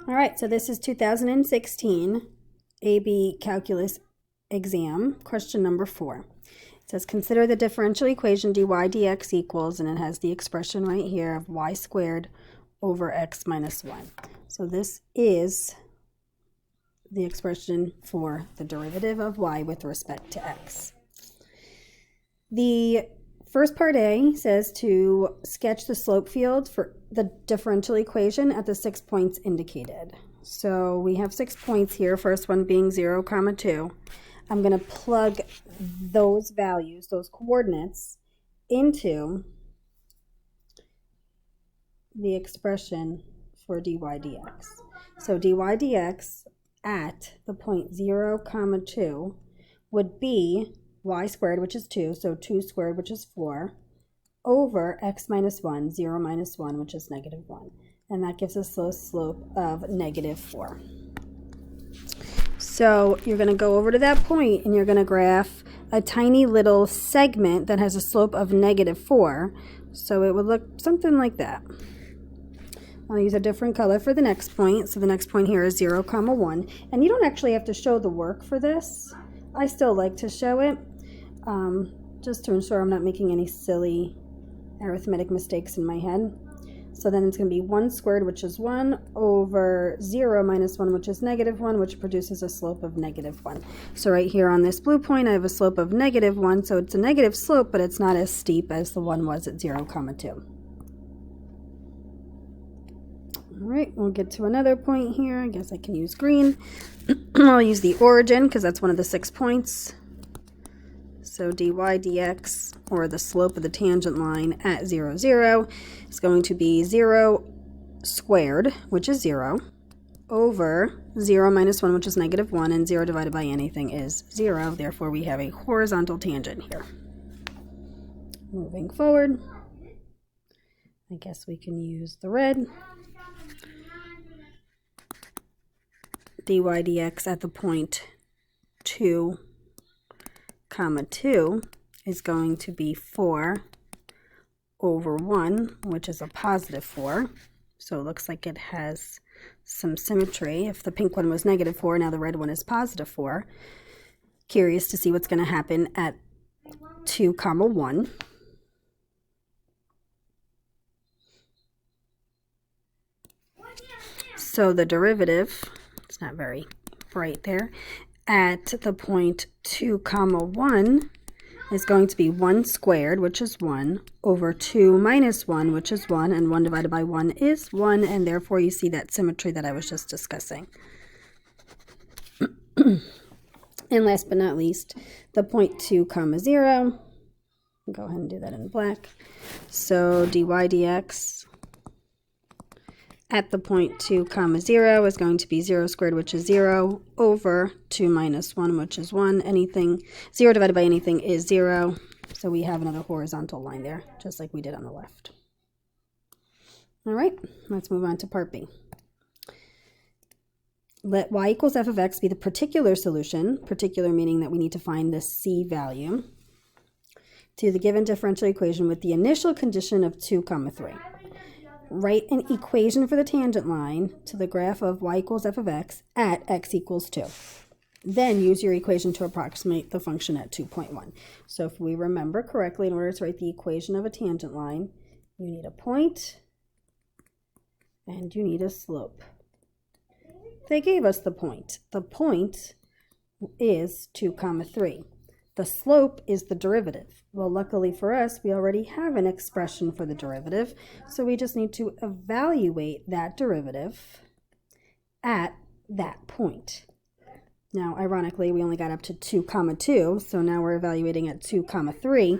All right, so this is 2016 AB Calculus exam, question number 4. It says, consider the differential equation dy dx equals, and it has the expression right here of y squared over x minus 1. So this is the expression for the derivative of y with respect to x. The first part A says to sketch the slope field for the differential equation at the 6 points indicated. So we have 6 points here, first one being 0, 2. I'm going to plug those values, those coordinates, into the expression for dy dx. So dy dx at the point 0, 2 would be y squared, which is 2, so 2 squared, which is 4, over x minus 1, 0 minus 1, which is negative 1. And that gives us a slope of negative 4. So you're going to go over to that point and you're going to graph a tiny little segment that has a slope of negative 4. So it would look something like that. I'll use a different color for the next point. So the next point here is 0, 1. And you don't actually have to show the work for this. I still like to show it, just to ensure I'm not making any silly arithmetic mistakes in my head. So then it's going to be 1 squared, which is 1, over 0 minus 1, which is negative 1, which produces a slope of negative 1. So right here on this blue point, I have a slope of negative 1. So it's a negative slope, but it's not as steep as the one was at 0, 2. All right, we'll get to another point here. I guess I can use green. I'll use the origin because that's one of the 6 points. So dy dx, or the slope of the tangent line at 0, 0, is going to be 0 squared, which is 0, over 0 minus 1, which is negative 1, and 0 divided by anything is 0. Therefore, we have a horizontal tangent here. Moving forward, I guess we can use the red. Dy dx at the point 2, 2 is going to be 4 over 1, which is a positive 4. So it looks like it has some symmetry. If the pink one was negative 4, now the red one is positive 4. Curious to see what's going to happen at 2, 1. So the derivative, it's not very bright there, at the point 2, 1 is going to be 1 squared, which is 1, over 2 minus 1, which is 1, and 1 divided by 1 is 1, and therefore you see that symmetry that I was just discussing. And last but not least, the point 2, 0. Go ahead and do that in black. So dy dx at the point 2, 0 is going to be 0 squared, which is 0, over 2 minus 1, which is 1. Anything, 0 divided by anything is 0. So we have another horizontal line there, just like we did on the left. All right, let's move on to part B. Let y equals f of x be the particular solution, particular meaning that we need to find the c value, to the given differential equation with the initial condition of 2, 3. Write an equation for the tangent line to the graph of y equals f of x at x equals 2. Then use your equation to approximate the function at 2.1. So if we remember correctly, in order to write the equation of a tangent line, you need a point and you need a slope. They gave us the point. The point is 2, 3. The slope is the derivative. Well, luckily for us, we already have an expression for the derivative, so we just need to evaluate that derivative at that point. Now, ironically, we only got up to 2, 2, so now we're evaluating at 2, 3.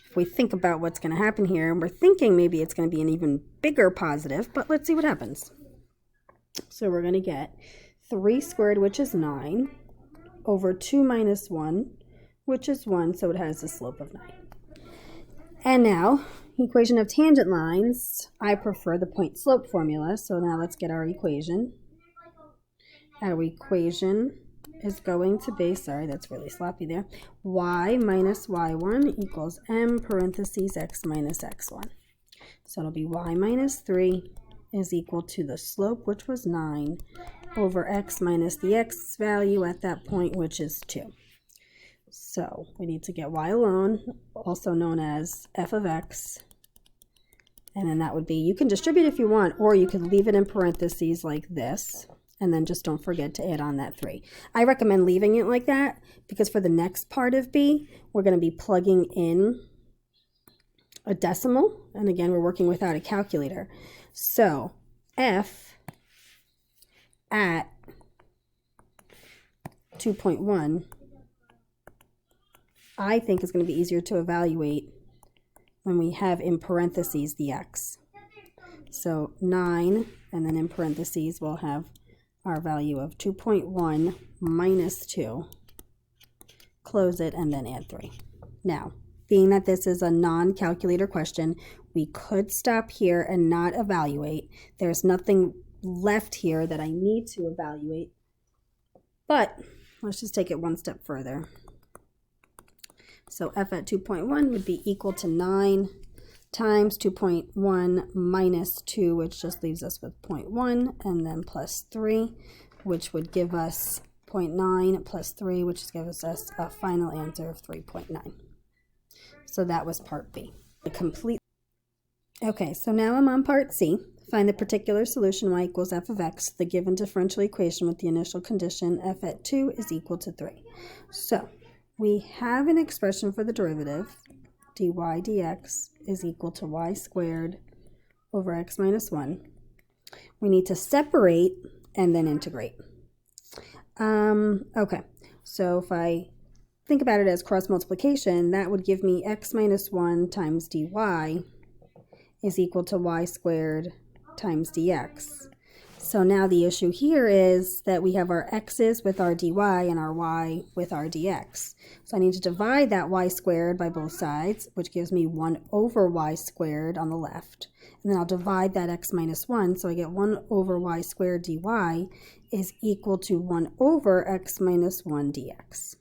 If we think about what's going to happen here, we're thinking maybe it's going to be an even bigger positive, but let's see what happens. So we're going to get 3 squared, which is 9, over 2 minus 1, which is 1, so it has a slope of 9. And now, equation of tangent lines, I prefer the point slope formula, so now let's get our equation. Our equation is going to be, sorry, that's really sloppy there, y minus y1 equals m parentheses x minus x1. So it'll be y minus 3 is equal to the slope, which was 9, over x minus the x value at that point, which is 2. So we need to get y alone, also known as f of x. And then that would be, you can distribute if you want, or you could leave it in parentheses like this. And then just don't forget to add on that 3. I recommend leaving it like that because for the next part of b, we're going to be plugging in a decimal. And again, we're working without a calculator. So f at 2.1, I think is going to be easier to evaluate when we have in parentheses the x. So 9, and then in parentheses we'll have our value of 2.1 minus 2, close it, and then add 3. Now, being that this is a non-calculator question, we could stop here and not evaluate. There's nothing left here that I need to evaluate, but let's just take it one step further. So f at 2.1 would be equal to 9 times 2.1 minus 2, which just leaves us with 0.1, and then plus 3, which would give us 0.9 plus 3, which gives us a final answer of 3.9. So that was part B. The complete. Okay, so now I'm on part C. Find the particular solution y equals f of x, the given differential equation with the initial condition f at 2 is equal to 3. So we have an expression for the derivative, dy dx is equal to y squared over x minus 1. We need to separate and then integrate. Okay, so if I think about it as cross multiplication, that would give me x minus 1 times dy is equal to y squared times dx. So now the issue here is that we have our x's with our dy and our y with our dx. So I need to divide that y squared by both sides, which gives me 1 over y squared on the left. And then I'll divide that x minus 1, so I get 1 over y squared dy is equal to 1 over x minus 1 dx.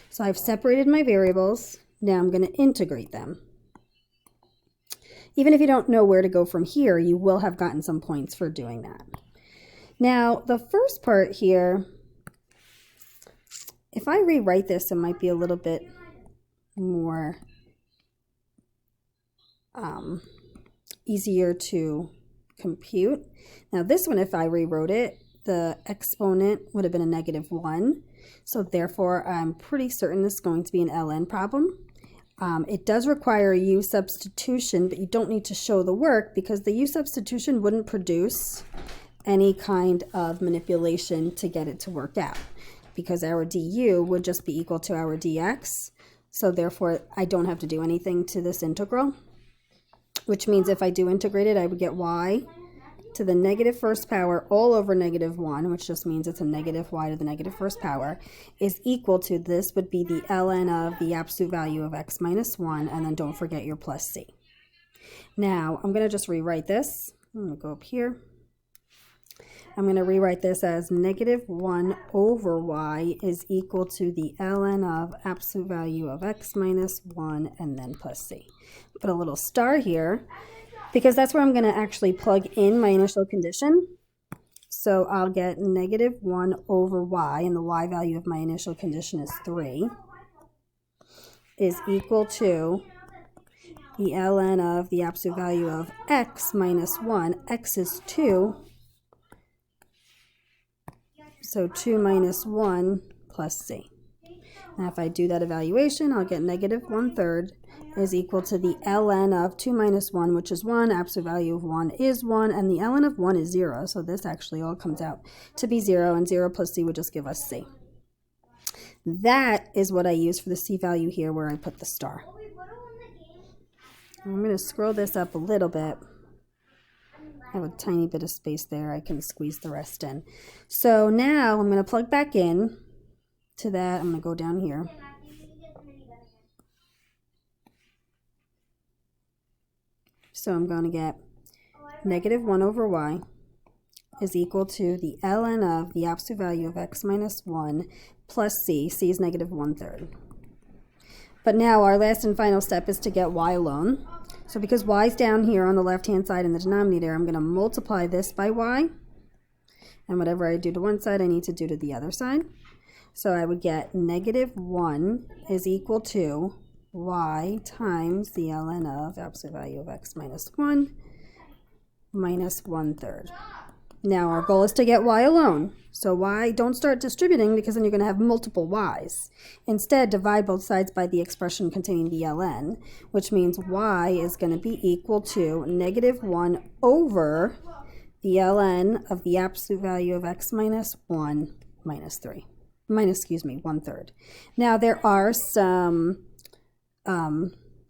So I've separated my variables. Now I'm going to integrate them. Even if you don't know where to go from here, you will have gotten some points for doing that. Now, the first part here, if I rewrite this, it might be a little bit more easier to compute. Now, this one, if I rewrote it, the exponent would have been a negative 1. So therefore, I'm pretty certain this is going to be an ln problem. It does require a u substitution, but you don't need to show the work because the u substitution wouldn't produce any kind of manipulation to get it to work out because our du would just be equal to our dx. So therefore, I don't have to do anything to this integral, which means if I do integrate it, I would get y to the negative first power all over negative 1, which just means it's a negative y to the negative first power, is equal to, this would be the ln of the absolute value of x minus 1, and then don't forget your plus c. Now, I'm going to just rewrite this. I'm going to go up here. I'm going to rewrite this as negative 1 over y is equal to the ln of absolute value of x minus 1, and then plus c. Put a little star here, because that's where I'm going to actually plug in my initial condition. So I'll get negative 1 over y, and the y value of my initial condition is 3, is equal to the ln of the absolute value of x minus 1. X is 2, so 2 minus 1 plus c. Now if I do that evaluation, I'll get negative 1/3 is equal to the ln of 2 minus 1, which is 1. Absolute value of 1 is 1, and the ln of 1 is 0. So this actually all comes out to be 0, and 0 plus c would just give us c. That is what I use for the c value here where I put the star. I'm going to scroll this up a little bit. I have a tiny bit of space there. I can squeeze the rest in. So now I'm going to plug back in to that. I'm going to go down here. So I'm going to get negative 1 over y is equal to the ln of the absolute value of x minus 1 plus c. C is negative 1/3. But now our last and final step is to get y alone. So because y is down here on the left-hand side in the denominator, I'm going to multiply this by y. And whatever I do to one side, I need to do to the other side. So I would get -1 is equal to y times the ln of absolute value of x minus 1 minus 1/3. Now our goal is to get y alone. So y, don't start distributing because then you're going to have multiple y's. Instead, divide both sides by the expression containing the ln, which means y is going to be equal to -1 over the ln of the absolute value of x minus 1 minus 3. Excuse me, 1/3. Now there are some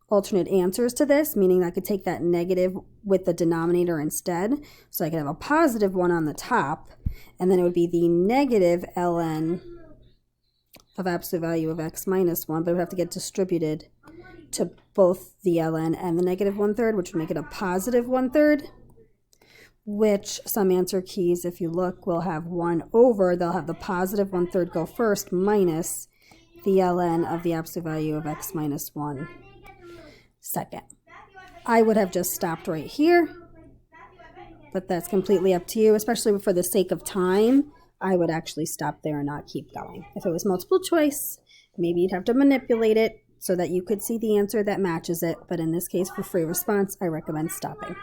alternate answers to this, meaning I could take that negative with the denominator instead. So I could have a positive 1 on the top, and then it would be the negative ln of absolute value of x minus 1, but it would have to get distributed to both the ln and the negative 1/3, which would make it a positive 1/3, which some answer keys, if you look, will have 1 over. They'll have the positive 1/3 go first minus the ln of the absolute value of x minus 1 second. I would have just stopped right here, but that's completely up to you, especially for the sake of time. I would actually stop there and not keep going. If it was multiple choice, maybe you'd have to manipulate it so that you could see the answer that matches it, but in this case, for free response, I recommend stopping.